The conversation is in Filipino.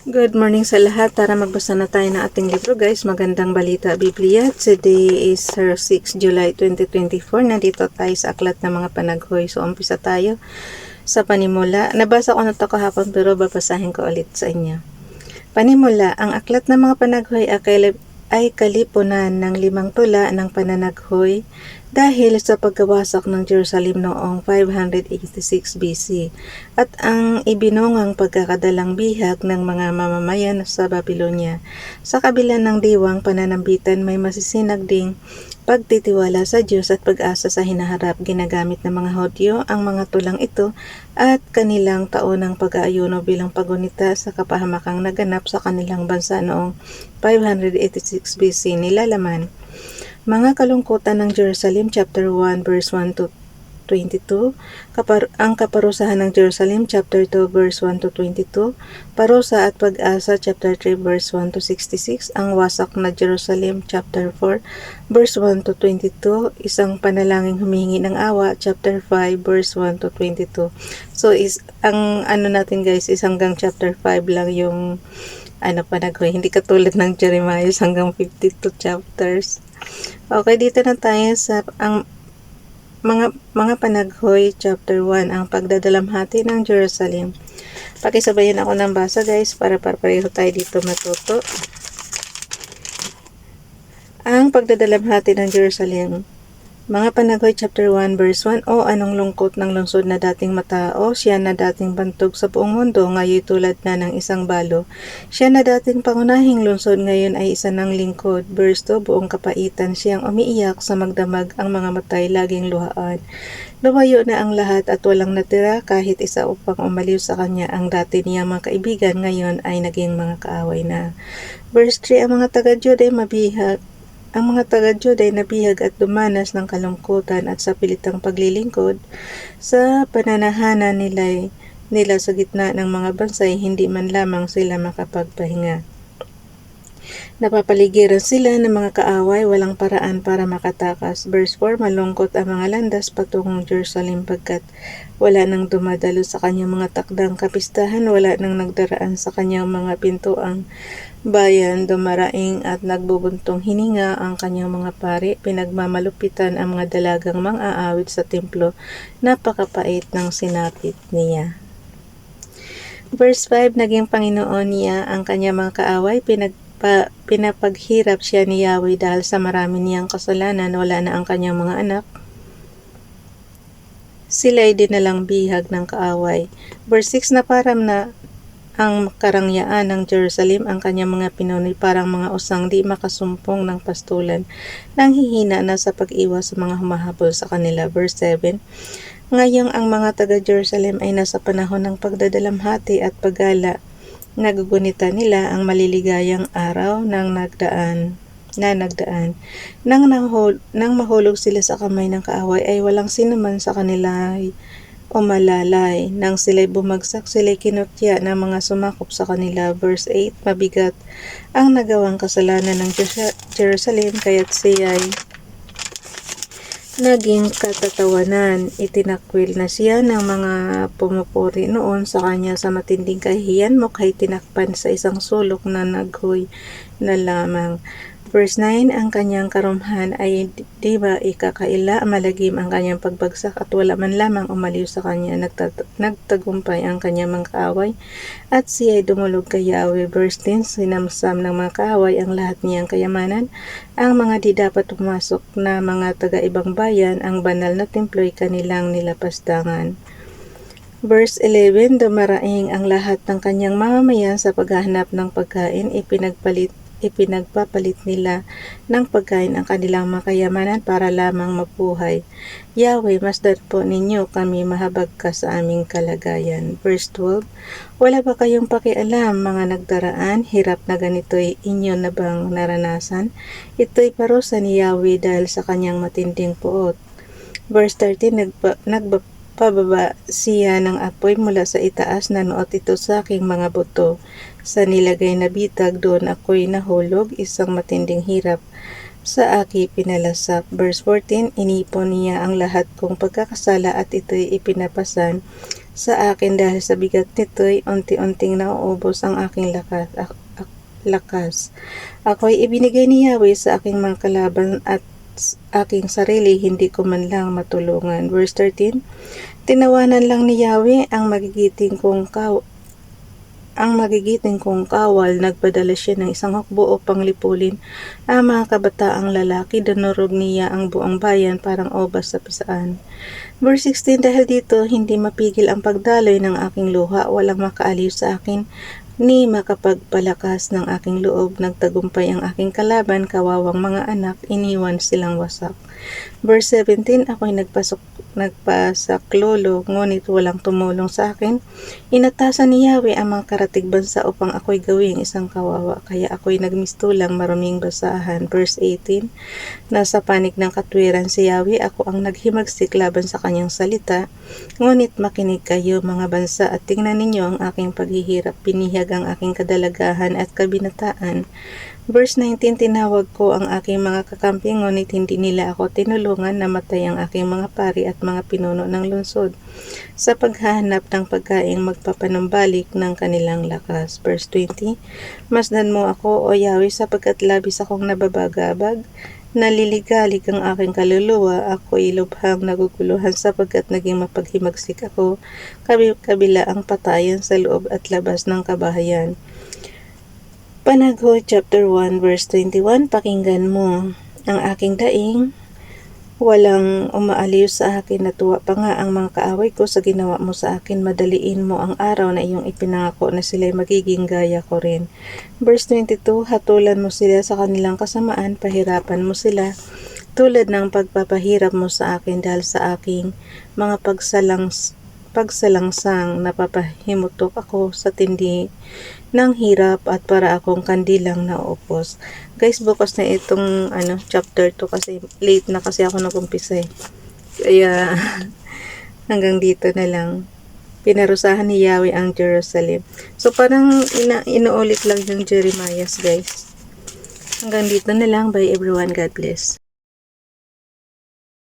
Good morning sa lahat. Tara magbasa na tayo ng ating libro guys. Magandang balita Biblia. Today is 6 July 2024. Nandito tayo sa aklat ng mga panaghoy. So umpisa tayo sa panimula. Nabasa ko na ito kahapon pero babasahin ko ulit sa inyo. Panimula, ang aklat ng mga panaghoy ay kalipunan ng 5 tula ng pananaghoy dahil sa pagkawasak ng Jerusalem noong 586 BC at ang ibinungang pagkakadalang bihag ng mga mamamayan sa Babylonia. Sa kabila ng diwang pananambitan, may masisinag ding pagtitiwala sa Diyos at pag-asa sa hinaharap. Ginagamit ng mga Hudyo ang mga tulang ito at kanilang taonang pag-aayuno bilang pagunita sa kapahamakang naganap sa kanilang bansa noong 586 BC. Nilalaman, mga kalungkutan ng Jerusalem, chapter 1, verse 1 to 22, ang kaparusahan ng Jerusalem, chapter 2, verse 1 to 22, parusa at pag-asa, chapter 3, verse 1 to 66, ang wasak na Jerusalem, chapter 4, verse 1 to 22, isang panalangin humihingi ng awa, chapter 5, verse 1 to 22. So, ang natin guys, is hanggang chapter 5 lang yung panaghoy. Hindi katulad ng Jeremiah hanggang 52 chapters. Okay, dito na tayo sa ang mga panaghoy, chapter 1, ang pagdadalamhati ng Jerusalem. Pakisabayan ako ng basa guys para pareho tayo dito matuto. Ang pagdadalamhati ng Jerusalem. Mga panaghoy, chapter 1, verse 1, O anong lungkot ng lungsod na dating matao, siya na dating bantog sa buong mundo, ngayon tulad na ng isang balo. Siya na dating pangunahing lungsod, ngayon ay isa ng lingkod. Verse 2, buong kapaitan siyang umiiyak sa magdamag, ang mga matay laging luhaan. Lumayo na ang lahat at walang natira kahit isa upang umaliw sa kanya. Ang dati niyang mga kaibigan ngayon ay naging mga kaaway na. Verse 3, ang mga taga-Juda ay mabihag. Ang mga taga-Juda ay nabihag at dumanas ng kalungkutan at sa pilitang paglilingkod sa pananahanan nila sa gitna ng mga bansay, hindi man lamang sila makapagpahinga. Napapaligiran sila ng mga kaaway, walang paraan para makatakas. Verse 4, malungkot ang mga landas patungong Jerusalem pagkat wala nang dumadalo sa kanyang mga takdang kapistahan, wala nang nagdaraan sa kanyang mga pintuang bayan, dumaraing at nagbubuntong hininga ang kanyang mga pari, pinagmamalupitan ang mga dalagang mang-aawit sa templo, napakapait ng sinapit niya. Verse 5, naging Panginoon niya ang kanyang mga kaaway, pinapaghirap siya ni Yahweh dahil sa marami niyang kasalanan, wala na ang kanyang mga anak. Sila ay dinalang bihag ng kaaway. Verse 6, naparam na ang karangyaan ng Jerusalem, ang kanyang mga pinunoy parang mga usang di makasumpong ng pastulan, nang hihina na sa pag-iwas sa mga humahabol sa kanila. Verse 7, ngayong ang mga taga-Jerusalem ay nasa panahon ng pagdadalamhati at paggala, nagugunita nila ang maliligayang araw ng nagdaan. Nang mahulog sila sa kamay ng kaaway ay walang sinuman sa kanila umalalay. Nang sila'y bumagsak, sila'y kinutya ng mga sumakop sa kanila. Verse 8, mabigat ang nagawang kasalanan ng Jerusalem, kaya't siya'y naging katatawanan. Itinakwil na siya ng mga pumupuri noon sa kanya sa matinding kahihiyan, mukha'y tinakpan sa isang sulok na naghoy na lamang. Verse 9, ang kanyang karumhan ay di ba ikakaila, malagim ang kanyang pagbagsak at wala man lamang umaliw sa kanya. Nagtagumpay ang kanyang mga kaaway at siya ay dumulog kay Yahweh. Verse 10, sinamsam ng mga kaaway ang lahat niyang kayamanan, ang mga di dapat pumasok na mga taga-ibang bayan, ang banal na templo ay kanilang nilapasdangan. Verse 11, dumaraing ang lahat ng kanyang mamamayan sa paghahanap ng pagkain, ipinagpapalit nila ng pagkain ang kanilang makayamanan para lamang mabuhay. Yahweh, masdan po ninyo kami, mahabag ka sa aming kalagayan. Verse 12, wala ba kayong pakialam mga nagdaraan? Hirap na ganito'y inyo na bang naranasan? Ito'y parusa ni Yahweh dahil sa kanyang matinding puot. Verse 13, pababa siya ng apoy mula sa itaas, nanuot ito sa aking mga buto. Sa nilagay na bitag, doon ako'y nahulog, isang matinding hirap sa aki pinalasap. Verse 14, inipon niya ang lahat kong pagkakasala at ito'y ipinapasan sa akin dahil sa bigat nito'y unti-unting nauubos ang aking lakas. Ako'y ibinigay ni Yahweh sa aking mga kalaban at aking sarili, hindi ko man lang matulungan. Verse 13, tinawanan lang ni Yahweh ang magigiting kong kawal, nagpadala siya ng isang hukbo upang lipulin ang mga kabataang lalaki. Dinurog niya ang buong bayan parang obas sa pisaan. Verse 16, dahil dito hindi mapigil ang pagdaloy ng aking luha, walang makaaliw sa akin ni makapagpalakas ng aking loob. Nagtagumpay ang aking kalaban, kawawang mga anak, iniwan silang wasak. Verse 17, ako'y nagpasaklolo, ngunit walang tumulong sa akin. Inatasan ni Yahweh ang mga karatig bansa upang ako'y gawing isang kawawa, kaya ako'y nagmistulang maruming basahan. Verse 18, nasa panig ng katwiran si Yahweh, ako ang naghimagsik laban sa kanyang salita. Ngunit makinig kayo mga bansa at tingnan ninyo ang aking paghihirap, pinihag ang aking kadalagahan at kabinataan. Verse 19, tinawag ko ang aking mga kakampi, ngunit hindi nila ako tinulungan. Namatay ang aking mga pari at mga pinuno ng lungsod sa paghahanap ng pagkaing magpapanumbalik ng kanilang lakas. Verse 20, masdan mo ako, O Yahweh, sapagkat labis akong nababagabag. Naliligalig ang aking kaluluwa, ako'y lubhang naguguluhan sapagkat naging mapaghimagsik ako, kabila ang patayan sa loob at labas ng kabahayan. Panaghod chapter 1 verse 21, pakinggan mo ang aking daing, walang umaaliw sa akin, natuwa pa nga ang mga kaaway ko sa ginawa mo sa akin. Madaliin mo ang araw na iyong ipinangako na sila'y magiging gaya ko rin. Verse 22, hatulan mo sila sa kanilang kasamaan, pahirapan mo sila tulad ng pagpapahirap mo sa akin dahil sa aking mga pagsalangsang. Napapahimutok ako sa tindi ng hirap at para akong kandilang naupos. Guys, bukas na itong chapter 2 kasi late na kasi ako nag-umpisa eh. Kaya hanggang dito na lang. Pinarusahan ni Yahweh ang Jerusalem. So parang inuulit lang yung Jeremiah, guys. Hanggang dito na lang. Bye everyone. God bless.